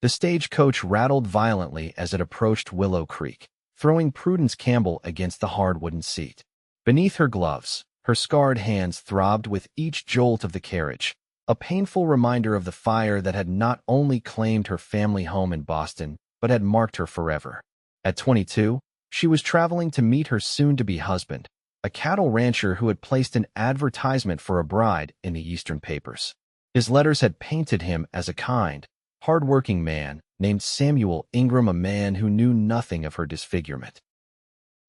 The stagecoach rattled violently as it approached Willow Creek, throwing Prudence Campbell against the hard wooden seat. Beneath her gloves, her scarred hands throbbed with each jolt of the carriage, a painful reminder of the fire that had not only claimed her family home in Boston, but had marked her forever. At 22, she was traveling to meet her soon-to-be husband, a cattle rancher who had placed an advertisement for a bride in the Eastern papers. His letters had painted him as a kind, hard-working man named Samuel Ingram, a man who knew nothing of her disfigurement.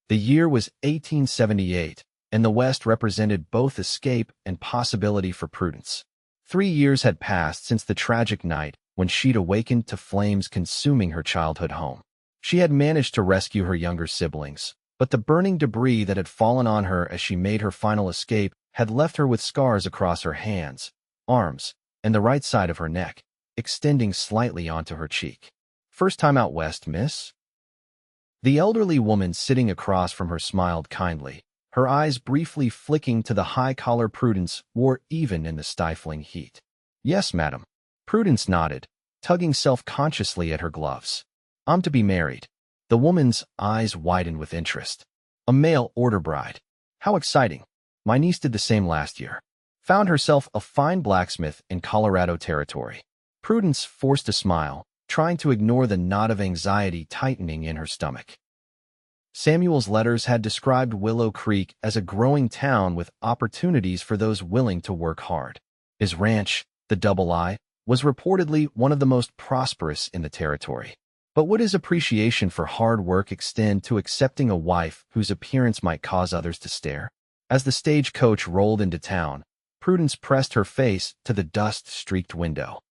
The year was 1878, and the West represented both escape and possibility for Prudence. 3 years had passed since the tragic night when she'd awakened to flames consuming her childhood home. She had managed to rescue her younger siblings, but the burning debris that had fallen on her as she made her final escape had left her with scars across her hands, arms, and the right side of her neck, extending slightly onto her cheek. "First time out west, miss?" The elderly woman sitting across from her smiled kindly, her eyes briefly flicking to the high collar Prudence wore even in the stifling heat. "Yes, madam." Prudence nodded, tugging self-consciously at her gloves. "I'm to be married." The woman's eyes widened with interest. "A mail order bride. How exciting. My niece did the same last year. Found herself a fine blacksmith in Colorado Territory." Prudence forced a smile, trying to ignore the knot of anxiety tightening in her stomach. Samuel's letters had described Willow Creek as a growing town with opportunities for those willing to work hard. His ranch, the Double I, was reportedly one of the most prosperous in the territory. But would his appreciation for hard work extend to accepting a wife whose appearance might cause others to stare? As the stagecoach rolled into town, Prudence pressed her face to the dust-streaked window.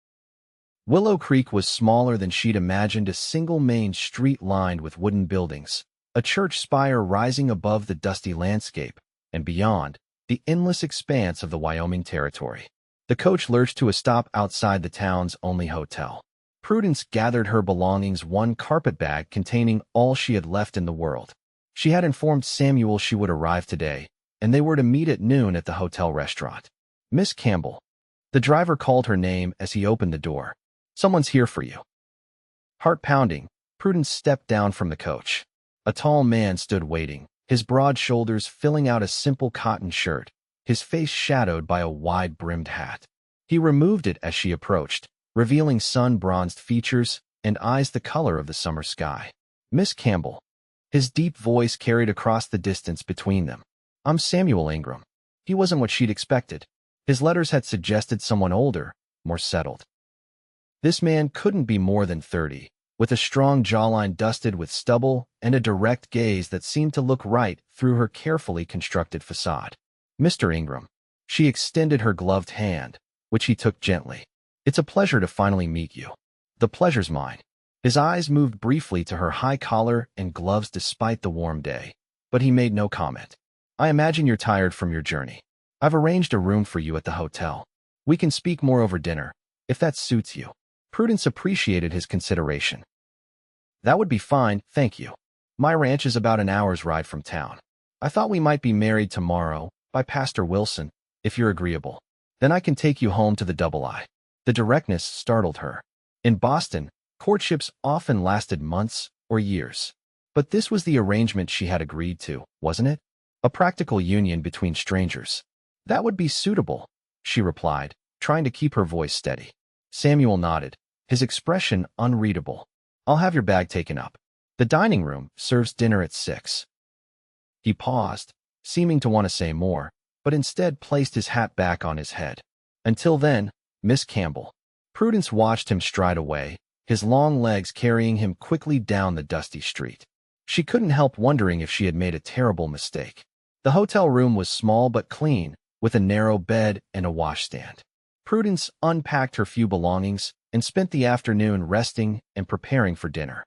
Willow Creek was smaller than she'd imagined, a single main street lined with wooden buildings, a church spire rising above the dusty landscape, and beyond, the endless expanse of the Wyoming Territory. The coach lurched to a stop outside the town's only hotel. Prudence gathered her belongings, one carpetbag containing all she had left in the world. She had informed Samuel she would arrive today, and they were to meet at noon at the hotel restaurant. "Miss Campbell." The driver called her name as he opened the door. "Someone's here for you." Heart pounding, Prudence stepped down from the coach. A tall man stood waiting, his broad shoulders filling out a simple cotton shirt, his face shadowed by a wide-brimmed hat. He removed it as she approached, revealing sun-bronzed features and eyes the color of the summer sky. "Miss Campbell." His deep voice carried across the distance between them. "I'm Samuel Ingram." He wasn't what she'd expected. His letters had suggested someone older, more settled. This man couldn't be more than 30, with a strong jawline dusted with stubble and a direct gaze that seemed to look right through her carefully constructed facade. "Mr. Ingram." She extended her gloved hand, which he took gently. "It's a pleasure to finally meet you." "The pleasure's mine." His eyes moved briefly to her high collar and gloves despite the warm day, but he made no comment. "I imagine you're tired from your journey. I've arranged a room for you at the hotel. We can speak more over dinner, if that suits you." Prudence appreciated his consideration. "That would be fine, thank you. My ranch is about an hour's ride from town. I thought we might be married tomorrow, by Pastor Wilson, if you're agreeable. Then I can take you home to the Double I." The directness startled her. In Boston, courtships often lasted months or years. But this was the arrangement she had agreed to, wasn't it? A practical union between strangers. "That would be suitable," she replied, trying to keep her voice steady. Samuel nodded, his expression unreadable. "I'll have your bag taken up. The dining room serves dinner at 6. He paused, seeming to want to say more, but instead placed his hat back on his head. "Until then, Miss Campbell." Prudence watched him stride away, his long legs carrying him quickly down the dusty street. She couldn't help wondering if she had made a terrible mistake. The hotel room was small but clean, with a narrow bed and a washstand. Prudence unpacked her few belongings and spent the afternoon resting and preparing for dinner.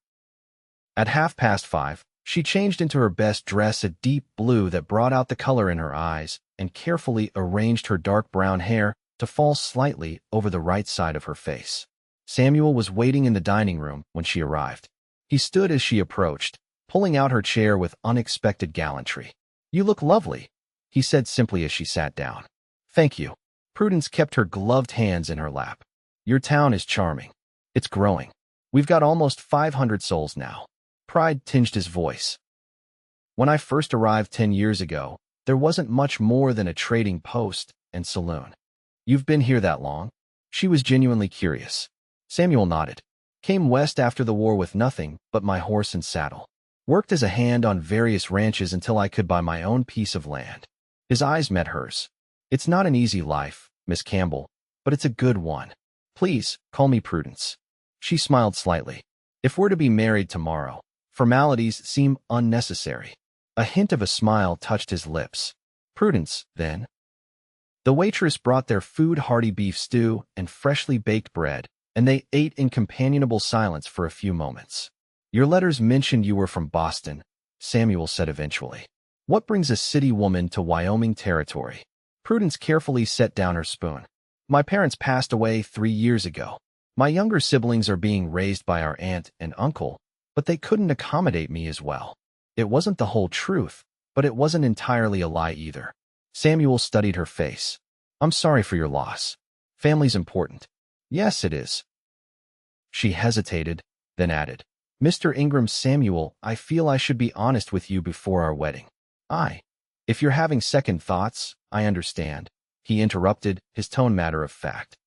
At 5:30, she changed into her best dress, a deep blue that brought out the color in her eyes, and carefully arranged her dark brown hair to fall slightly over the right side of her face. Samuel was waiting in the dining room when she arrived. He stood as she approached, pulling out her chair with unexpected gallantry. "You look lovely," he said simply as she sat down. "Thank you." Prudence kept her gloved hands in her lap. "Your town is charming. It's growing." We've got almost 500 souls now. Pride tinged his voice. When I first arrived 10 years ago, there wasn't much more than a trading post and saloon. You've been here that long? She was genuinely curious. Samuel nodded. Came west after the war with nothing but my horse and saddle. Worked as a hand on various ranches until I could buy my own piece of land. His eyes met hers. It's not an easy life, Miss Campbell, but it's a good one. Please, call me Prudence. She smiled slightly. If we're to be married tomorrow, formalities seem unnecessary. A hint of a smile touched his lips. Prudence, then. The waitress brought their food-hearty beef stew and freshly baked bread, and they ate in companionable silence for a few moments. Your letters mentioned you were from Boston, Samuel said eventually. What brings a city woman to Wyoming territory? Prudence carefully set down her spoon. My parents passed away 3 years ago. My younger siblings are being raised by our aunt and uncle, but they couldn't accommodate me as well. It wasn't the whole truth, but it wasn't entirely a lie either. Samuel studied her face. I'm sorry for your loss. Family's important. Yes, it is. She hesitated, then added, Mr. Ingram, Samuel, I feel I should be honest with you before our wedding. If you're having second thoughts, I understand, he interrupted, his tone matter of fact.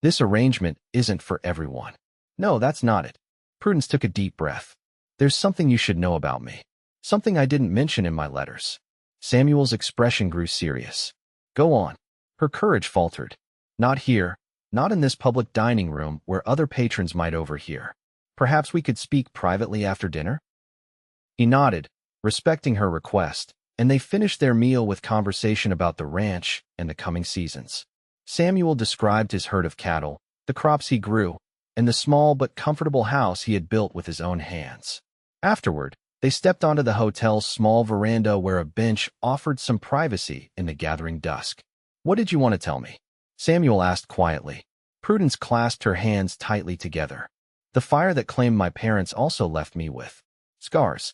This arrangement isn't for everyone. No, that's not it. Prudence took a deep breath. There's something you should know about me. Something I didn't mention in my letters. Samuel's expression grew serious. Go on. Her courage faltered. Not here, not in this public dining room where other patrons might overhear. Perhaps we could speak privately after dinner? He nodded, respecting her request, and they finished their meal with conversation about the ranch and the coming seasons. Samuel described his herd of cattle, the crops he grew, and the small but comfortable house he had built with his own hands. Afterward, they stepped onto the hotel's small veranda where a bench offered some privacy in the gathering dusk. What did you want to tell me? Samuel asked quietly. Prudence clasped her hands tightly together. The fire that claimed my parents also left me with scars.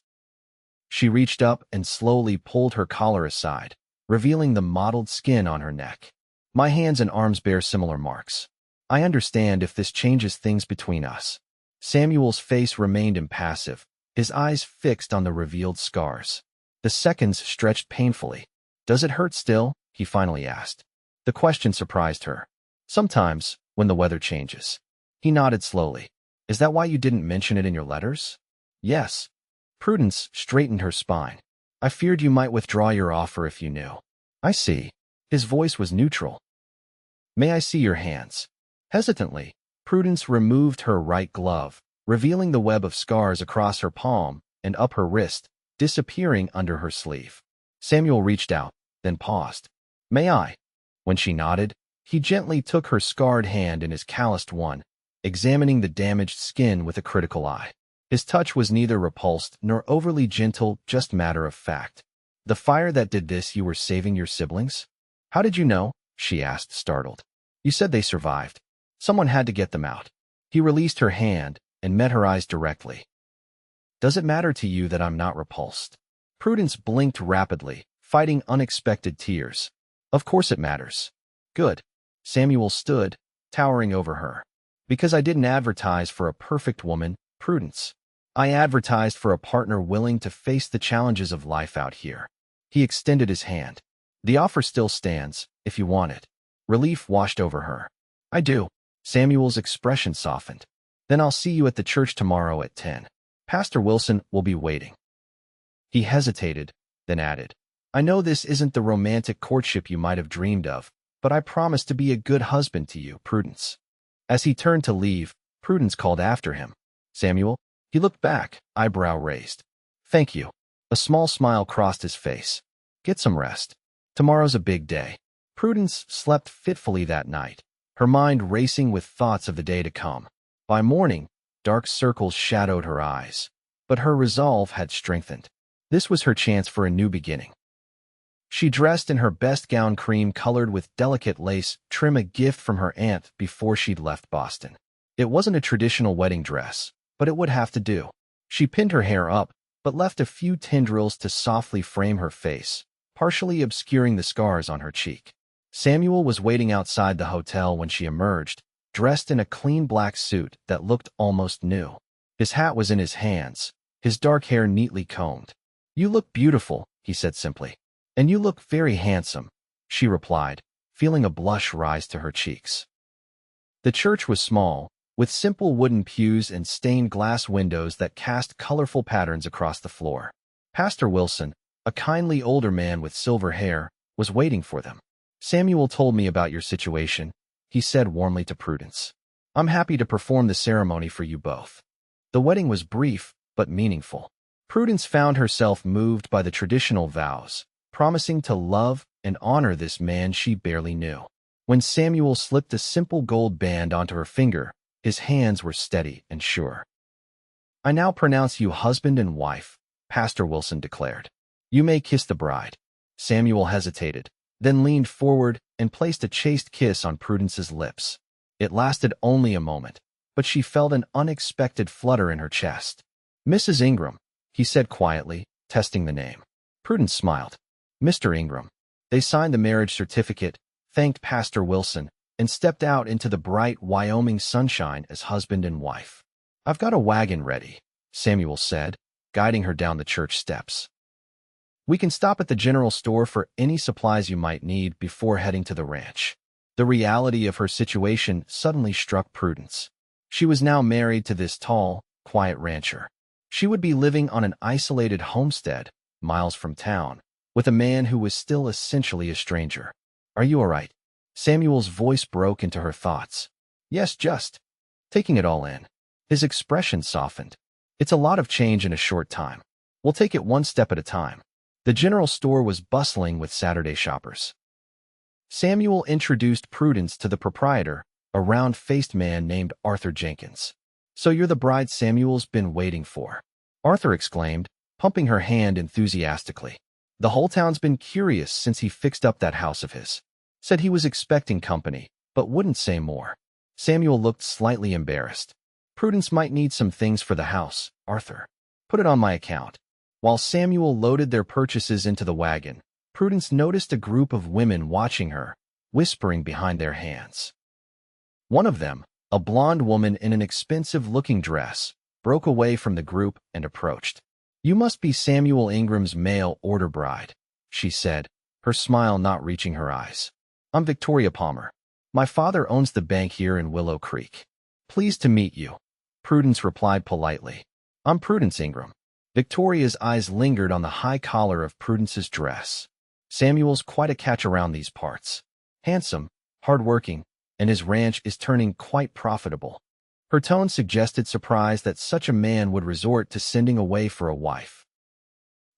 She reached up and slowly pulled her collar aside, revealing the mottled skin on her neck. My hands and arms bear similar marks. I understand if this changes things between us. Samuel's face remained impassive, his eyes fixed on the revealed scars. The seconds stretched painfully. Does it hurt still? He finally asked. The question surprised her. Sometimes, when the weather changes. He nodded slowly. Is that why you didn't mention it in your letters? Yes. Prudence straightened her spine. I feared you might withdraw your offer if you knew. I see. His voice was neutral. May I see your hands? Hesitantly, Prudence removed her right glove, revealing the web of scars across her palm and up her wrist, disappearing under her sleeve. Samuel reached out, then paused. May I? When she nodded, he gently took her scarred hand in his calloused one, examining the damaged skin with a critical eye. His touch was neither repulsed nor overly gentle, just matter of fact. The fire that did this, you were saving your siblings? How did you know? She asked, startled. You said they survived. Someone had to get them out. He released her hand and met her eyes directly. Does it matter to you that I'm not repulsed? Prudence blinked rapidly, fighting unexpected tears. Of course it matters. Good. Samuel stood, towering over her. Because I didn't advertise for a perfect woman, Prudence. I advertised for a partner willing to face the challenges of life out here. He extended his hand. The offer still stands, if you want it. Relief washed over her. I do. Samuel's expression softened. Then I'll see you at the church tomorrow at 10. Pastor Wilson will be waiting. He hesitated, then added, I know this isn't the romantic courtship you might have dreamed of, but I promise to be a good husband to you, Prudence. As he turned to leave, Prudence called after him. Samuel? He looked back, eyebrow raised. Thank you. A small smile crossed his face. Get some rest. Tomorrow's a big day. Prudence slept fitfully that night, her mind racing with thoughts of the day to come. By morning, dark circles shadowed her eyes, but her resolve had strengthened. This was her chance for a new beginning. She dressed in her best gown, cream-colored with delicate lace trim, a gift from her aunt before she'd left Boston. It wasn't a traditional wedding dress, but it would have to do. She pinned her hair up, but left a few tendrils to softly frame her face, partially obscuring the scars on her cheek. Samuel was waiting outside the hotel when she emerged, dressed in a clean black suit that looked almost new. His hat was in his hands, his dark hair neatly combed. "You look beautiful," he said simply. "And you look very handsome," she replied, feeling a blush rise to her cheeks. The church was small, with simple wooden pews and stained glass windows that cast colorful patterns across the floor. Pastor Wilson, a kindly older man with silver hair, was waiting for them. "Samuel told me about your situation," he said warmly to Prudence. "I'm happy to perform the ceremony for you both." The wedding was brief, but meaningful. Prudence found herself moved by the traditional vows, promising to love and honor this man she barely knew. When Samuel slipped a simple gold band onto her finger, his hands were steady and sure. "I now pronounce you husband and wife," Pastor Wilson declared. "You may kiss the bride." Samuel hesitated, then leaned forward and placed a chaste kiss on Prudence's lips. It lasted only a moment, but she felt an unexpected flutter in her chest. "Mrs. Ingram," he said quietly, testing the name. Prudence smiled. "Mr. Ingram." They signed the marriage certificate, thanked Pastor Wilson, and stepped out into the bright Wyoming sunshine as husband and wife. "I've got a wagon ready," Samuel said, guiding her down the church steps. "We can stop at the general store for any supplies you might need before heading to the ranch." The reality of her situation suddenly struck Prudence. She was now married to this tall, quiet rancher. She would be living on an isolated homestead, miles from town, with a man who was still essentially a stranger. "Are you all right?" Samuel's voice broke into her thoughts. "Yes, just taking it all in." His expression softened. "It's a lot of change in a short time. We'll take it one step at a time." The general store was bustling with Saturday shoppers. Samuel introduced Prudence to the proprietor, a round-faced man named Arthur Jenkins. "So you're the bride Samuel's been waiting for," Arthur exclaimed, pumping her hand enthusiastically. "The whole town's been curious since he fixed up that house of his. Said he was expecting company, but wouldn't say more." Samuel looked slightly embarrassed. "Prudence might need some things for the house, Arthur. Put it on my account." While Samuel loaded their purchases into the wagon, Prudence noticed a group of women watching her, whispering behind their hands. One of them, a blonde woman in an expensive-looking dress, broke away from the group and approached. "You must be Samuel Ingram's mail-order bride," she said, her smile not reaching her eyes. "I'm Victoria Palmer. My father owns the bank here in Willow Creek." "Pleased to meet you," Prudence replied politely. "I'm Prudence Ingram." Victoria's eyes lingered on the high collar of Prudence's dress. "Samuel's quite a catch around these parts. Handsome, hard-working, and his ranch is turning quite profitable." Her tone suggested surprise that such a man would resort to sending away for a wife.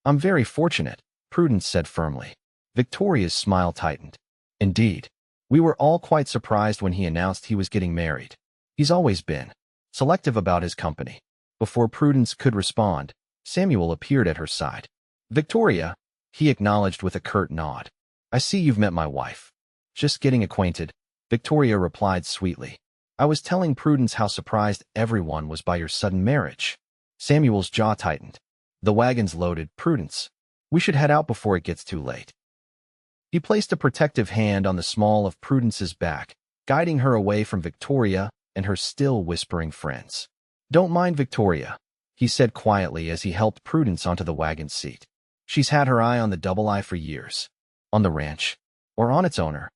"I'm very fortunate," Prudence said firmly. Victoria's smile tightened. "Indeed. We were all quite surprised when he announced he was getting married. He's always been selective about his company." Before Prudence could respond, Samuel appeared at her side. "Victoria," he acknowledged with a curt nod. "I see you've met my wife." "Just getting acquainted," Victoria replied sweetly. "I was telling Prudence how surprised everyone was by your sudden marriage." Samuel's jaw tightened. "The wagon's loaded, Prudence. We should head out before it gets too late." He placed a protective hand on the small of Prudence's back, guiding her away from Victoria and her still whispering friends. "Don't mind Victoria," he said quietly as he helped Prudence onto the wagon seat. "She's had her eye on the Double I for years." "On the ranch? Or on its owner?"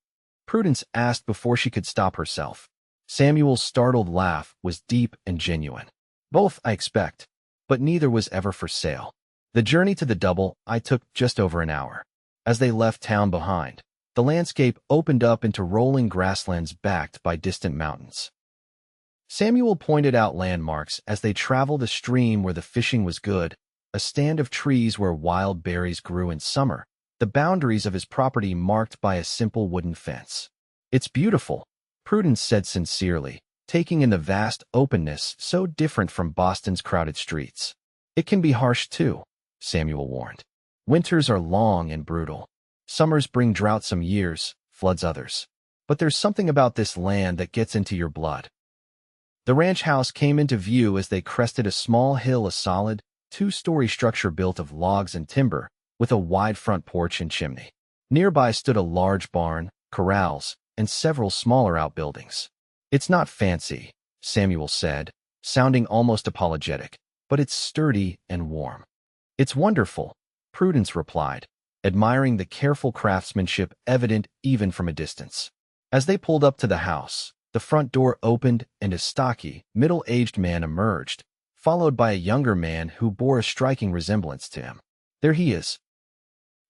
Prudence asked before she could stop herself. Samuel's startled laugh was deep and genuine. "Both, I expect, but neither was ever for sale. The journey to the Double I took just over an hour." As they left town behind, the landscape opened up into rolling grasslands backed by distant mountains. Samuel pointed out landmarks as they traveled a stream where the fishing was good, a stand of trees where wild berries grew in summer, the boundaries of his property marked by a simple wooden fence. "It's beautiful," Prudence said sincerely, taking in the vast openness so different from Boston's crowded streets. "It can be harsh too," Samuel warned. "Winters are long and brutal. Summers bring drought some years, floods others. But there's something about this land that gets into your blood." The ranch house came into view as they crested a small hill, a solid, two-story structure built of logs and timber, with a wide front porch and chimney. Nearby stood a large barn, corrals, and several smaller outbuildings. It's not fancy, Samuel said, sounding almost apologetic, but it's sturdy and warm. It's wonderful, Prudence replied, admiring the careful craftsmanship evident even from a distance. As they pulled up to the house, the front door opened and a stocky, middle-aged man emerged, followed by a younger man who bore a striking resemblance to him. There he is.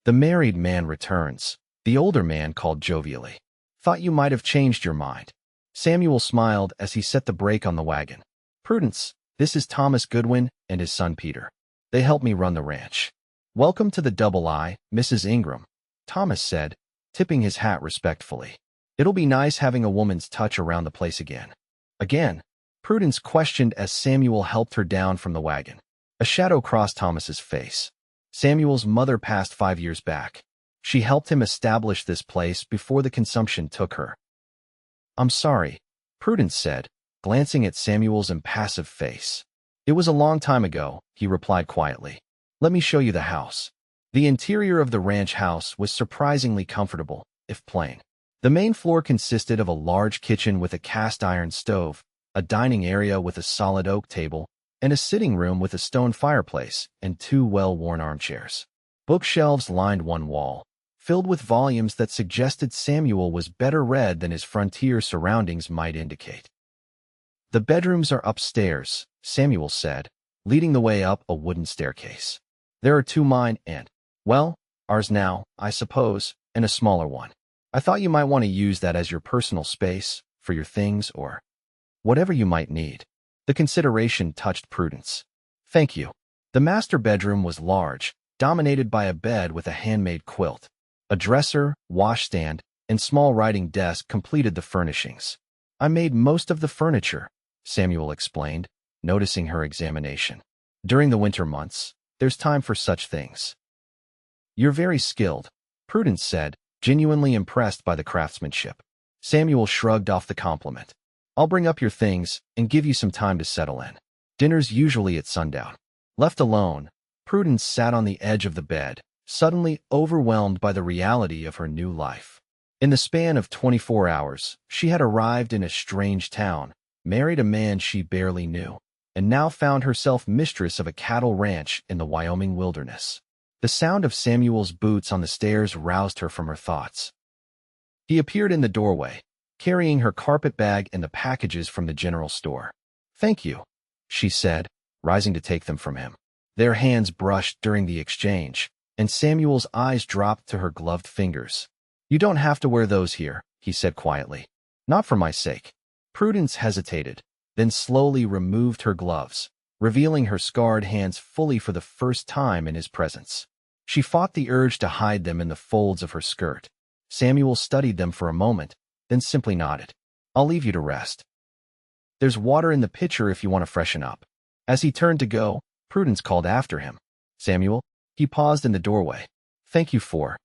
The married man returns, the older man called jovially. Thought you might have changed your mind. Samuel smiled as he set the brake on the wagon. Prudence, this is Thomas Goodwin and his son Peter. They help me run the ranch. Welcome to the Double I, Mrs. Ingram, Thomas said, tipping his hat respectfully. It'll be nice having a woman's touch around the place again. Again? Prudence questioned as Samuel helped her down from the wagon. A shadow crossed Thomas's face. Samuel's mother passed 5 years back. She helped him establish this place before the consumption took her. I'm sorry, Prudence said, glancing at Samuel's impassive face. It was a long time ago, he replied quietly. Let me show you the house. The interior of the ranch house was surprisingly comfortable, if plain. The main floor consisted of a large kitchen with a cast-iron stove, a dining area with a solid oak table, and a sitting room with a stone fireplace and 2 well-worn armchairs. Bookshelves lined one wall, filled with volumes that suggested Samuel was better read than his frontier surroundings might indicate. The bedrooms are upstairs, Samuel said, leading the way up a wooden staircase. There are 2 mine and, well, ours now, I suppose, and a smaller one. I thought you might want to use that as your personal space, for your things or whatever you might need. The consideration touched Prudence. Thank you. The master bedroom was large, dominated by a bed with a handmade quilt. A dresser, washstand, and small writing desk completed the furnishings. I made most of the furniture, Samuel explained, noticing her examination. During the winter months, there's time for such things. You're very skilled, Prudence said, genuinely impressed by the craftsmanship. Samuel shrugged off the compliment. I'll bring up your things and give you some time to settle in. Dinner's usually at sundown. Left alone, Prudence sat on the edge of the bed, suddenly overwhelmed by the reality of her new life. In the span of 24 hours, she had arrived in a strange town, married a man she barely knew, and now found herself mistress of a cattle ranch in the Wyoming wilderness. The sound of Samuel's boots on the stairs roused her from her thoughts. He appeared in the doorway, carrying her carpet bag and the packages from the general store. Thank you, she said, rising to take them from him. Their hands brushed during the exchange, and Samuel's eyes dropped to her gloved fingers. You don't have to wear those here, he said quietly. Not for my sake. Prudence hesitated, then slowly removed her gloves, revealing her scarred hands fully for the first time in his presence. She fought the urge to hide them in the folds of her skirt. Samuel studied them for a moment, then simply nodded. I'll leave you to rest. There's water in the pitcher if you want to freshen up. As he turned to go, Prudence called after him. Samuel, he paused in the doorway. Thank you for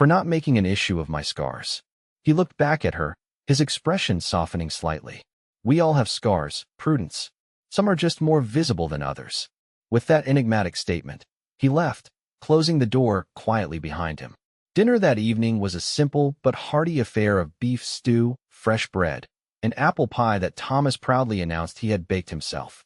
not making an issue of my scars. He looked back at her, his expression softening slightly. We all have scars, Prudence. Some are just more visible than others. With that enigmatic statement, he left, closing the door quietly behind him. Dinner that evening was a simple but hearty affair of beef stew, fresh bread, and apple pie that Thomas proudly announced he had baked himself.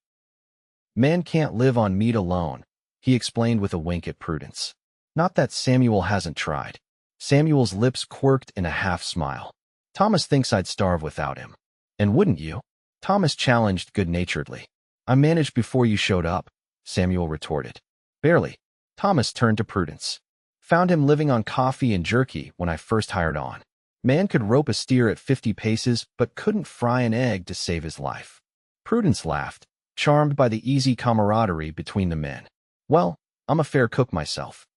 Man can't live on meat alone, he explained with a wink at Prudence. Not that Samuel hasn't tried. Samuel's lips quirked in a half-smile. Thomas thinks I'd starve without him. And wouldn't you? Thomas challenged good-naturedly. I managed before you showed up, Samuel retorted. Barely. Thomas turned to Prudence. Found him living on coffee and jerky when I first hired on. Man could rope a steer at 50 paces, but couldn't fry an egg to save his life. Prudence laughed, charmed by the easy camaraderie between the men. Well, I'm a fair cook myself.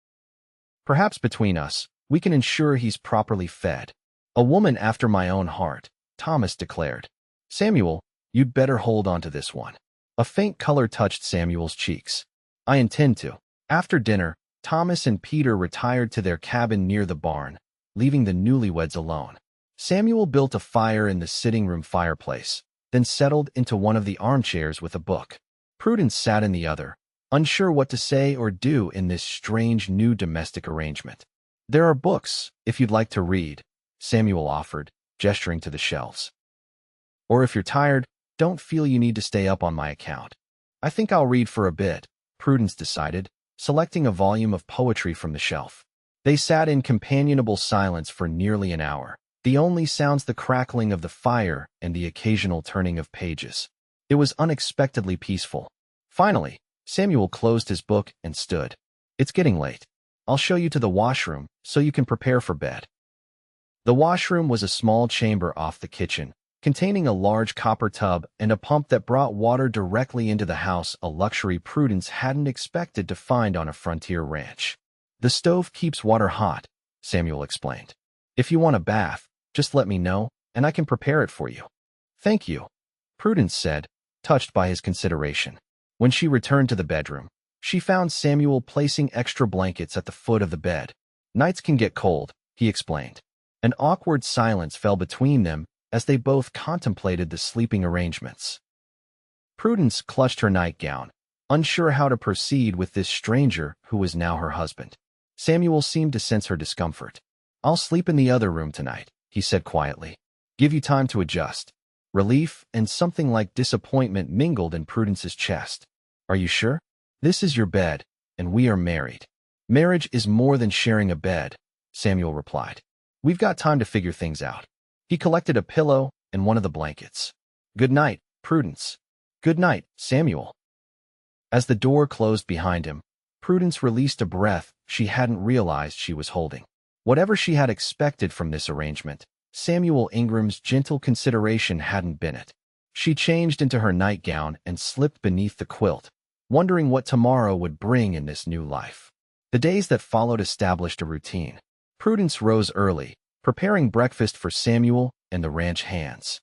Perhaps between us, we can ensure he's properly fed. A woman after my own heart, Thomas declared. Samuel, you'd better hold on to this one. A faint color touched Samuel's cheeks. I intend to. After dinner, Thomas and Peter retired to their cabin near the barn, leaving the newlyweds alone. Samuel built a fire in the sitting room fireplace, then settled into one of the armchairs with a book. Prudence sat in the other, unsure what to say or do in this strange new domestic arrangement. There are books, if you'd like to read, Samuel offered, gesturing to the shelves. Or if you're tired, don't feel you need to stay up on my account. I think I'll read for a bit, Prudence decided, selecting a volume of poetry from the shelf. They sat in companionable silence for nearly an hour, the only sounds the crackling of the fire and the occasional turning of pages. It was unexpectedly peaceful. Finally, Samuel closed his book and stood. It's getting late. I'll show you to the washroom so you can prepare for bed. The washroom was a small chamber off the kitchen, containing a large copper tub and a pump that brought water directly into the house, a luxury Prudence hadn't expected to find on a frontier ranch. The stove keeps water hot, Samuel explained. If you want a bath, just let me know, and I can prepare it for you. Thank you, Prudence said, touched by his consideration. When she returned to the bedroom, she found Samuel placing extra blankets at the foot of the bed. Nights can get cold, he explained. An awkward silence fell between them as they both contemplated the sleeping arrangements. Prudence clutched her nightgown, unsure how to proceed with this stranger who was now her husband. Samuel seemed to sense her discomfort. I'll sleep in the other room tonight, he said quietly. Give you time to adjust. Relief and something like disappointment mingled in Prudence's chest. Are you sure? This is your bed, and we are married. Marriage is more than sharing a bed, Samuel replied. We've got time to figure things out. He collected a pillow and one of the blankets. Good night, Prudence. Good night, Samuel. As the door closed behind him, Prudence released a breath she hadn't realized she was holding. Whatever she had expected from this arrangement, Samuel Ingram's gentle consideration hadn't been it. She changed into her nightgown and slipped beneath the quilt, wondering what tomorrow would bring in this new life. The days that followed established a routine. Prudence rose early, preparing breakfast for Samuel and the ranch hands.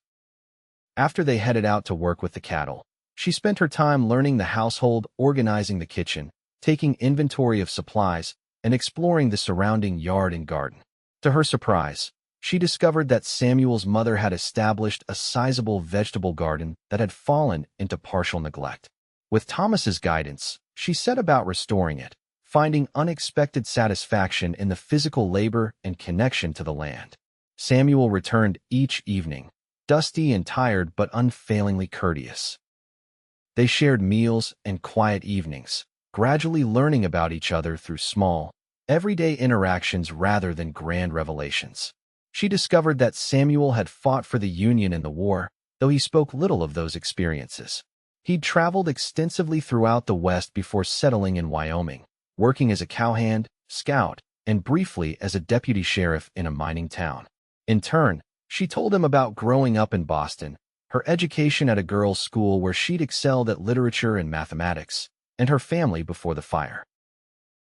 After they headed out to work with the cattle, she spent her time learning the household, organizing the kitchen, taking inventory of supplies, and exploring the surrounding yard and garden. To her surprise, she discovered that Samuel's mother had established a sizable vegetable garden that had fallen into partial neglect. With Thomas's guidance, she set about restoring it, finding unexpected satisfaction in the physical labor and connection to the land. Samuel returned each evening, dusty and tired but unfailingly courteous. They shared meals and quiet evenings, gradually learning about each other through small, everyday interactions rather than grand revelations. She discovered that Samuel had fought for the Union in the war, though he spoke little of those experiences. He'd traveled extensively throughout the West before settling in Wyoming, working as a cowhand, scout, and briefly as a deputy sheriff in a mining town. In turn, she told him about growing up in Boston, her education at a girls' school where she'd excelled at literature and mathematics, and her family before the fire.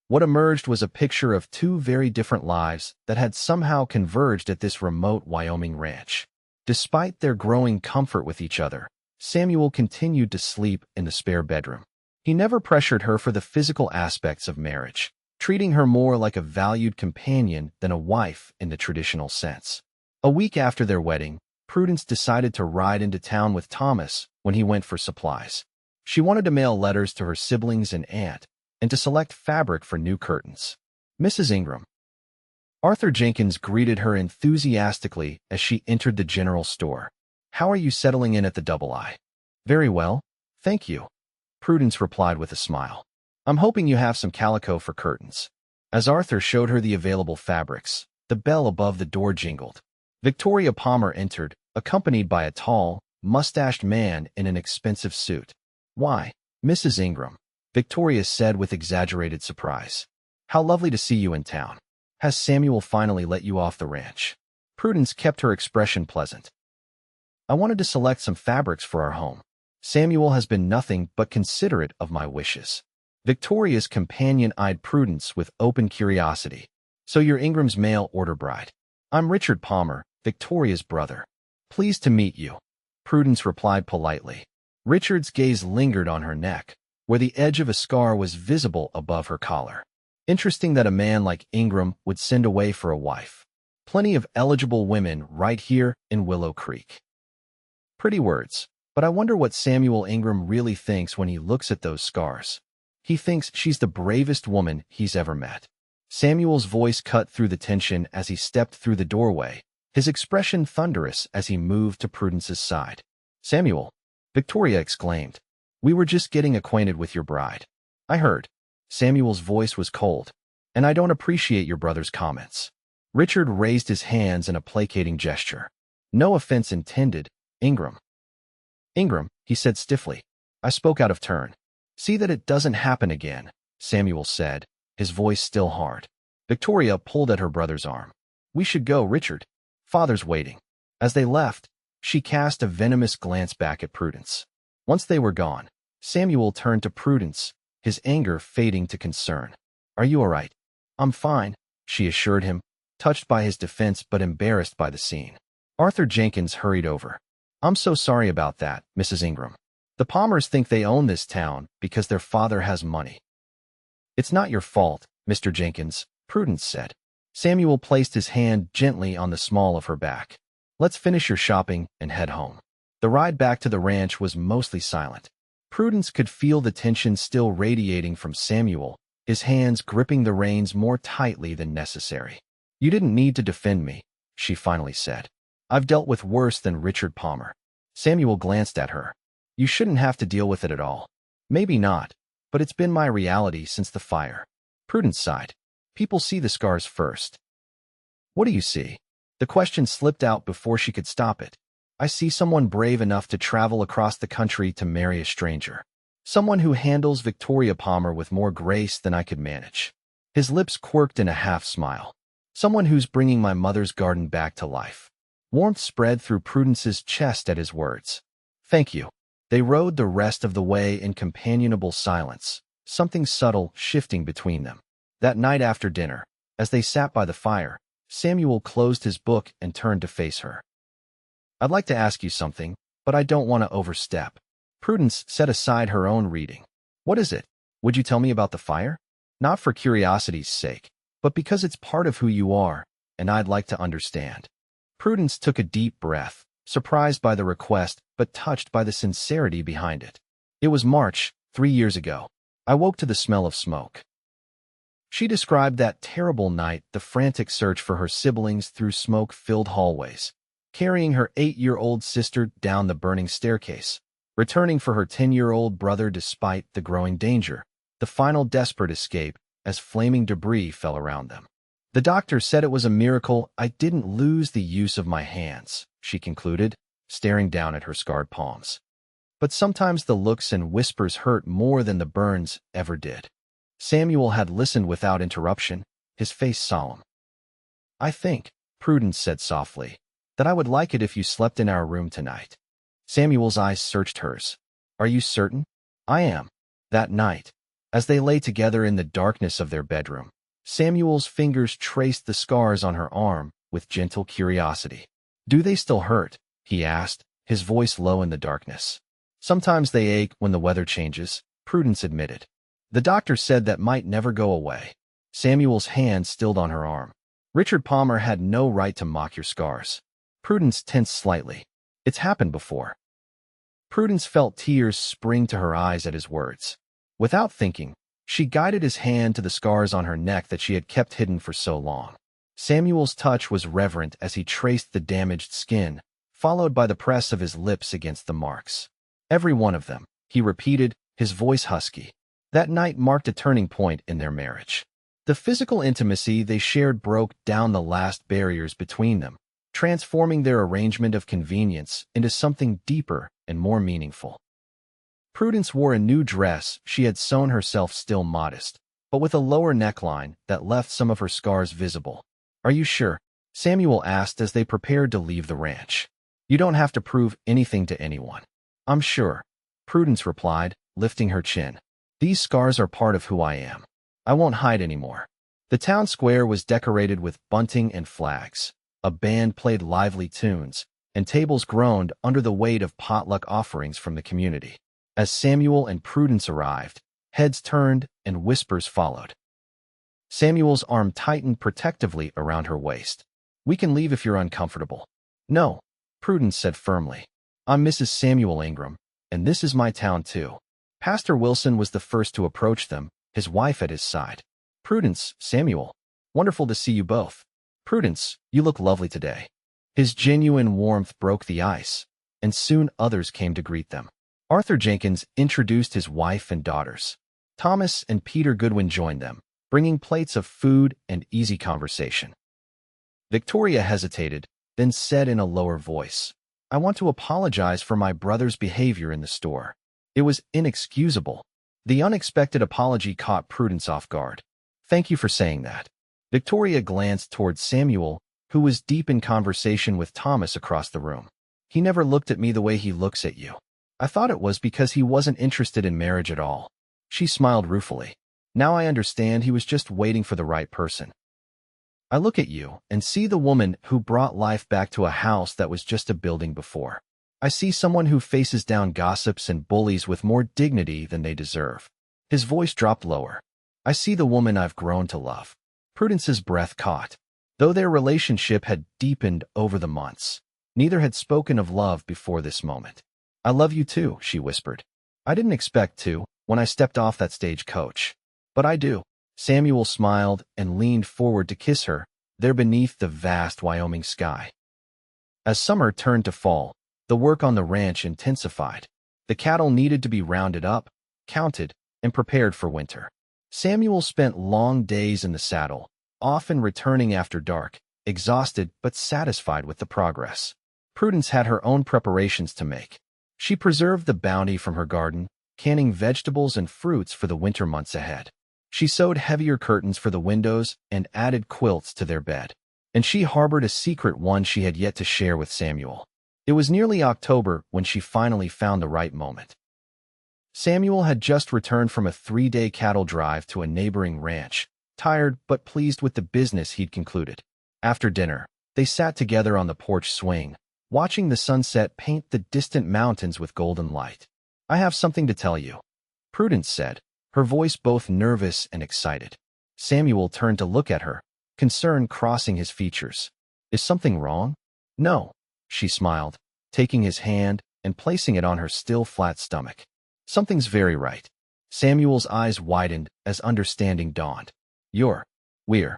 What emerged was a picture of two very different lives that had somehow converged at this remote Wyoming ranch. Despite their growing comfort with each other, Samuel continued to sleep in the spare bedroom. He never pressured her for the physical aspects of marriage, treating her more like a valued companion than a wife in the traditional sense. A week after their wedding, Prudence decided to ride into town with Thomas when he went for supplies. She wanted to mail letters to her siblings and aunt, and to select fabric for new curtains. Mrs. Ingram. Arthur Jenkins greeted her enthusiastically as she entered the general store. How are you settling in at the Double I? Very well, thank you, Prudence replied with a smile. I'm hoping you have some calico for curtains. As Arthur showed her the available fabrics, the bell above the door jingled. Victoria Palmer entered, accompanied by a tall, mustached man in an expensive suit. Why, Mrs. Ingram, Victoria said with exaggerated surprise. How lovely to see you in town. Has Samuel finally let you off the ranch? Prudence kept her expression pleasant. I wanted to select some fabrics for our home. Samuel has been nothing but considerate of my wishes. Victoria's companion eyed Prudence with open curiosity. So you're Ingram's mail order bride. I'm Richard Palmer, Victoria's brother. Pleased to meet you, Prudence replied politely. Richard's gaze lingered on her neck, where the edge of a scar was visible above her collar. Interesting that a man like Ingram would send away for a wife. Plenty of eligible women right here in Willow Creek. Pretty words, but I wonder what Samuel Ingram really thinks when he looks at those scars. He thinks she's the bravest woman he's ever met. Samuel's voice cut through the tension as he stepped through the doorway, his expression thunderous as he moved to Prudence's side. "Samuel," Victoria exclaimed, "we were just getting acquainted with your bride." "I heard." Samuel's voice was cold. "And I don't appreciate your brother's comments." Richard raised his hands in a placating gesture. "No offense intended, Ingram." "Ingram," he said stiffly. "I spoke out of turn." "See that it doesn't happen again," Samuel said, his voice still hard. Victoria pulled at her brother's arm. "We should go, Richard. Father's waiting." As they left, she cast a venomous glance back at Prudence. Once they were gone, Samuel turned to Prudence, his anger fading to concern. "Are you all right?" "I'm fine," she assured him, touched by his defense but embarrassed by the scene. Arthur Jenkins hurried over. "I'm so sorry about that, Mrs. Ingram. The Palmers think they own this town because their father has money." "It's not your fault, Mr. Jenkins," Prudence said. Samuel placed his hand gently on the small of her back. "Let's finish your shopping and head home." The ride back to the ranch was mostly silent. Prudence could feel the tension still radiating from Samuel, his hands gripping the reins more tightly than necessary. "You didn't need to defend me," she finally said. "I've dealt with worse than Richard Palmer." Samuel glanced at her. "You shouldn't have to deal with it at all." "Maybe not, but it's been my reality since the fire." Prudence sighed. "People see the scars first." "What do you see?" The question slipped out before she could stop it. "I see someone brave enough to travel across the country to marry a stranger. Someone who handles Victoria Palmer with more grace than I could manage." His lips quirked in a half-smile. "Someone who's bringing my mother's garden back to life." Warmth spread through Prudence's chest at his words. "Thank you." They rode the rest of the way in companionable silence, something subtle shifting between them. That night after dinner, as they sat by the fire, Samuel closed his book and turned to face her. "I'd like to ask you something, but I don't want to overstep." Prudence set aside her own reading. "What is it? Would you tell me about the fire?" "Not for curiosity's sake, but because it's part of who you are, and I'd like to understand." Prudence took a deep breath, surprised by the request but touched by the sincerity behind it. "It was March, 3 years ago. I woke to the smell of smoke." She described that terrible night, the frantic search for her siblings through smoke-filled hallways, carrying her 8-year-old sister down the burning staircase, returning for her 10-year-old brother despite the growing danger, the final desperate escape as flaming debris fell around them. "The doctor said it was a miracle I didn't lose the use of my hands," she concluded, staring down at her scarred palms. "But sometimes the looks and whispers hurt more than the burns ever did." Samuel had listened without interruption, his face solemn. "I think," Prudence said softly, "that I would like it if you slept in our room tonight." Samuel's eyes searched hers. "Are you certain?" "I am." That night, as they lay together in the darkness of their bedroom, Samuel's fingers traced the scars on her arm with gentle curiosity. "Do they still hurt?" he asked, his voice low in the darkness. "Sometimes they ache when the weather changes," Prudence admitted. "The doctor said that might never go away." Samuel's hand stilled on her arm. "Richard Palmer had no right to mock your scars." Prudence tensed slightly. "It's happened before." Prudence felt tears spring to her eyes at his words. Without thinking, she guided his hand to the scars on her neck that she had kept hidden for so long. Samuel's touch was reverent as he traced the damaged skin, followed by the press of his lips against the marks. "Every one of them," he repeated, his voice husky. That night marked a turning point in their marriage. The physical intimacy they shared broke down the last barriers between them, transforming their arrangement of convenience into something deeper and more meaningful. Prudence wore a new dress she had sewn herself, still modest, but with a lower neckline that left some of her scars visible. "Are you sure?" Samuel asked as they prepared to leave the ranch. "You don't have to prove anything to anyone." "I'm sure," Prudence replied, lifting her chin. "These scars are part of who I am. I won't hide anymore." The town square was decorated with bunting and flags. A band played lively tunes, and tables groaned under the weight of potluck offerings from the community. As Samuel and Prudence arrived, heads turned and whispers followed. Samuel's arm tightened protectively around her waist. "We can leave if you're uncomfortable." "No," Prudence said firmly. "I'm Mrs. Samuel Ingram, and this is my town too." Pastor Wilson was the first to approach them, his wife at his side. "Prudence, Samuel. Wonderful to see you both." "Prudence, you look lovely today." His genuine warmth broke the ice, and soon others came to greet them. Arthur Jenkins introduced his wife and daughters. Thomas and Peter Goodwin joined them, bringing plates of food and easy conversation. Victoria hesitated, then said in a lower voice, "I want to apologize for my brother's behavior in the store. It was inexcusable." The unexpected apology caught Prudence off guard. "Thank you for saying that." Victoria glanced towards Samuel, who was deep in conversation with Thomas across the room. "He never looked at me the way he looks at you. I thought it was because he wasn't interested in marriage at all." She smiled ruefully. "Now I understand, he was just waiting for the right person. I look at you and see the woman who brought life back to a house that was just a building before. I see someone who faces down gossips and bullies with more dignity than they deserve." His voice dropped lower. "I see the woman I've grown to love." Prudence's breath caught. Though their relationship had deepened over the months, neither had spoken of love before this moment. "I love you too," she whispered. "I didn't expect to when I stepped off that stagecoach, but I do." Samuel smiled and leaned forward to kiss her, there beneath the vast Wyoming sky. As summer turned to fall, the work on the ranch intensified. The cattle needed to be rounded up, counted, and prepared for winter. Samuel spent long days in the saddle, often returning after dark, exhausted but satisfied with the progress. Prudence had her own preparations to make. She preserved the bounty from her garden, canning vegetables and fruits for the winter months ahead. She sewed heavier curtains for the windows and added quilts to their bed. And she harbored a secret one she had yet to share with Samuel. It was nearly October when she finally found the right moment. Samuel had just returned from a 3-day cattle drive to a neighboring ranch, tired but pleased with the business he'd concluded. After dinner, they sat together on the porch swing, watching the sunset paint the distant mountains with golden light. "I have something to tell you," Prudence said, her voice both nervous and excited. Samuel turned to look at her, concern crossing his features. "Is something wrong?" "No," she smiled, taking his hand and placing it on her still flat stomach. "Something's very right." Samuel's eyes widened as understanding dawned. We're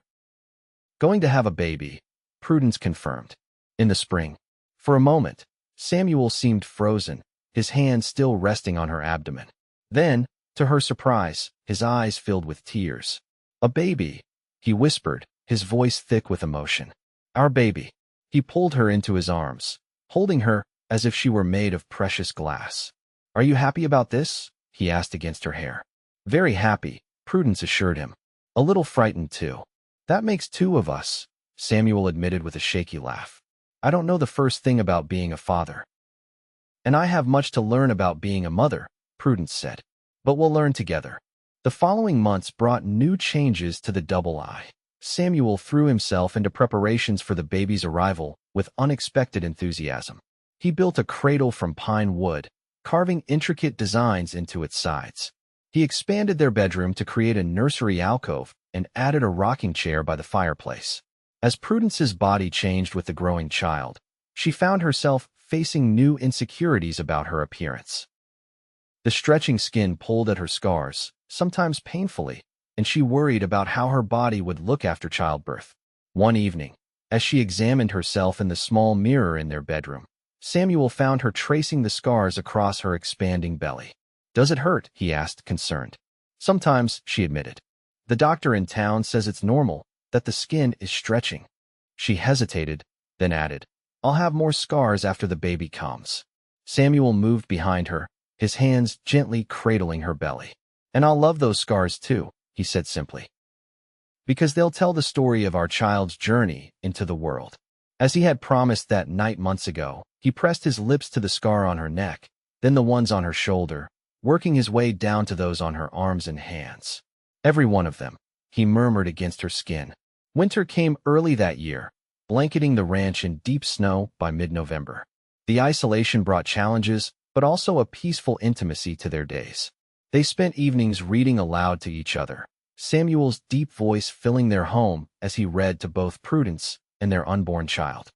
going to have a baby," Prudence confirmed. "In the spring." For a moment, Samuel seemed frozen, his hand still resting on her abdomen. Then, to her surprise, his eyes filled with tears. "A baby," he whispered, his voice thick with emotion. "Our baby." He pulled her into his arms, holding her as if she were made of precious glass. "Are you happy about this?" he asked against her hair. "Very happy," Prudence assured him. "A little frightened, too." "That makes 2 of us," Samuel admitted with a shaky laugh. "I don't know the first thing about being a father." "And I have much to learn about being a mother," Prudence said. "But we'll learn together." The following months brought new changes to the double I. Samuel threw himself into preparations for the baby's arrival with unexpected enthusiasm. He built a cradle from pine wood, carving intricate designs into its sides. He expanded their bedroom to create a nursery alcove and added a rocking chair by the fireplace. As Prudence's body changed with the growing child, she found herself facing new insecurities about her appearance. The stretching skin pulled at her scars, sometimes painfully, and she worried about how her body would look after childbirth. One evening, as she examined herself in the small mirror in their bedroom, Samuel found her tracing the scars across her expanding belly. "Does it hurt?" he asked, concerned. "Sometimes," she admitted. "The doctor in town says it's normal, that the skin is stretching." She hesitated, then added, "I'll have more scars after the baby comes." Samuel moved behind her, his hands gently cradling her belly. "And I'll love those scars too," he said simply. "Because they'll tell the story of our child's journey into the world." As he had promised that night months ago, he pressed his lips to the scar on her neck, then the ones on her shoulder, working his way down to those on her arms and hands. "Every one of them," he murmured against her skin. Winter came early that year, blanketing the ranch in deep snow by mid-November. The isolation brought challenges, but also a peaceful intimacy to their days. They spent evenings reading aloud to each other, Samuel's deep voice filling their home as he read to both Prudence and their unborn child.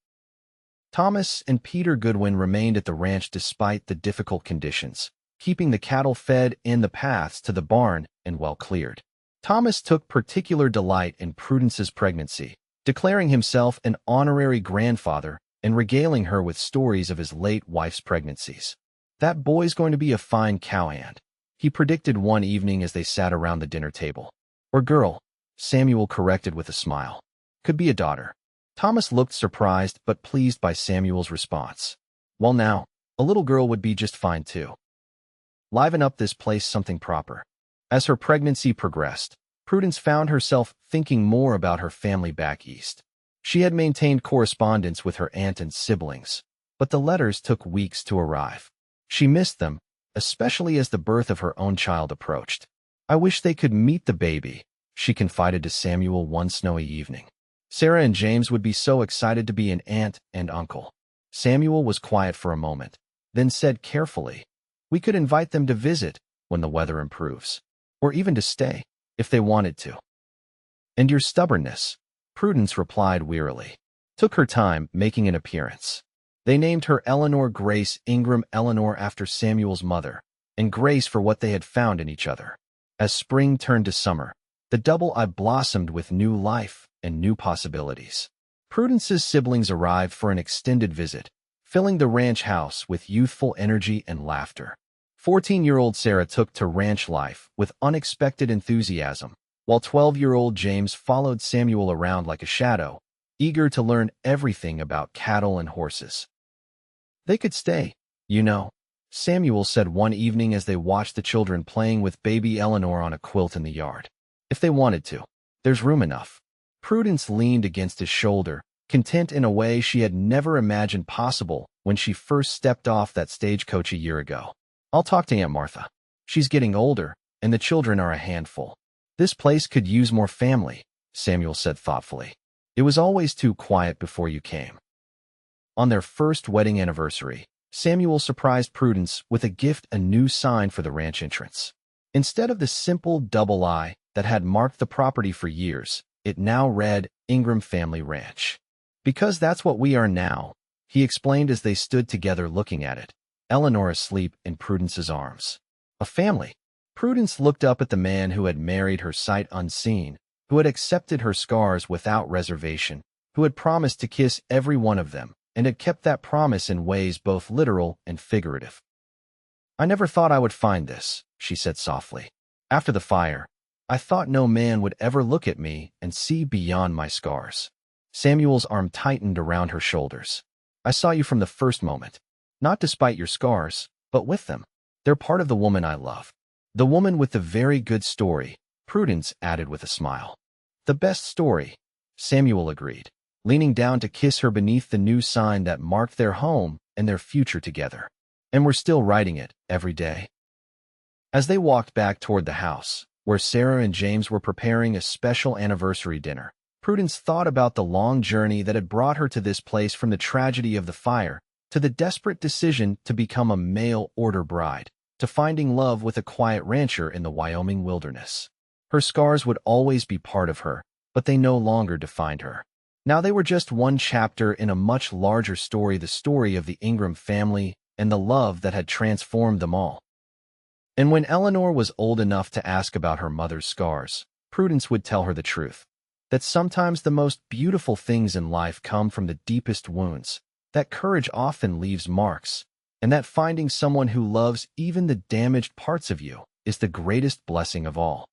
Thomas and Peter Goodwin remained at the ranch despite the difficult conditions, keeping the cattle fed and the paths to the barn and well cleared. Thomas took particular delight in Prudence's pregnancy, declaring himself an honorary grandfather and regaling her with stories of his late wife's pregnancies. "That boy's going to be a fine cowhand," he predicted one evening as they sat around the dinner table. "Or girl," Samuel corrected with a smile. "Could be a daughter." Thomas looked surprised but pleased by Samuel's response. "Well now, a little girl would be just fine too. Liven up this place something proper." As her pregnancy progressed, Prudence found herself thinking more about her family back east. She had maintained correspondence with her aunt and siblings, but the letters took weeks to arrive. She missed them, especially as the birth of her own child approached. "I wish they could meet the baby," she confided to Samuel one snowy evening. "Sarah and James would be so excited to be an aunt and uncle." Samuel was quiet for a moment, then said carefully, "We could invite them to visit when the weather improves, or even to stay, if they wanted to." "And your stubbornness," Prudence replied wearily, took her time making an appearance. They named her Eleanor Grace Ingram, Eleanor after Samuel's mother, and Grace for what they had found in each other. As spring turned to summer, the double-eye blossomed with new life and new possibilities. Prudence's siblings arrived for an extended visit, filling the ranch house with youthful energy and laughter. 14-year-old Sarah took to ranch life with unexpected enthusiasm, while 12-year-old James followed Samuel around like a shadow, eager to learn everything about cattle and horses. "They could stay, you know," Samuel said one evening as they watched the children playing with baby Eleanor on a quilt in the yard. "If they wanted to. There's room enough." Prudence leaned against his shoulder, content in a way she had never imagined possible when she first stepped off that stagecoach a year ago. "I'll talk to Aunt Martha. She's getting older, and the children are a handful. This place could use more family," Samuel said thoughtfully. "It was always too quiet before you came." On their first wedding anniversary, Samuel surprised Prudence with a gift, a new sign for the ranch entrance. Instead of the simple double I that had marked the property for years, it now read Ingram Family Ranch. "Because that's what we are now," he explained as they stood together looking at it, Eleanor asleep in Prudence's arms. "A family." Prudence looked up at the man who had married her sight unseen, who had accepted her scars without reservation, who had promised to kiss every one of them, and had kept that promise in ways both literal and figurative. "I never thought I would find this," she said softly. "After the fire, I thought no man would ever look at me and see beyond my scars." Samuel's arm tightened around her shoulders. "I saw you from the first moment, not despite your scars, but with them. They're part of the woman I love. The woman with the very good story," Prudence added with a smile. "The best story," Samuel agreed, leaning down to kiss her beneath the new sign that marked their home and their future together. "And we're still writing it, every day." As they walked back toward the house, where Sarah and James were preparing a special anniversary dinner, Prudence thought about the long journey that had brought her to this place, from the tragedy of the fire to the desperate decision to become a mail-order bride, to finding love with a quiet rancher in the Wyoming wilderness. Her scars would always be part of her, but they no longer defined her. Now they were just one chapter in a much larger story, the story of the Ingram family and the love that had transformed them all. And when Eleanor was old enough to ask about her mother's scars, Prudence would tell her the truth, that sometimes the most beautiful things in life come from the deepest wounds, that courage often leaves marks, and that finding someone who loves even the damaged parts of you is the greatest blessing of all.